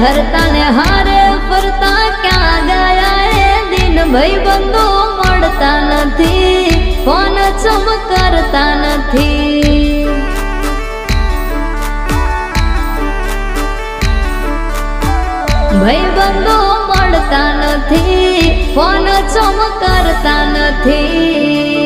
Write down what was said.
હરતા ને હારે ફરતા ક્યાં ગયા એ દિન ભાઈબંધો મળતા નથી, ફોન ચમકારતા નથી. ભાઈબંધો મળતા નથી, ફોન ચમકારતા નથી.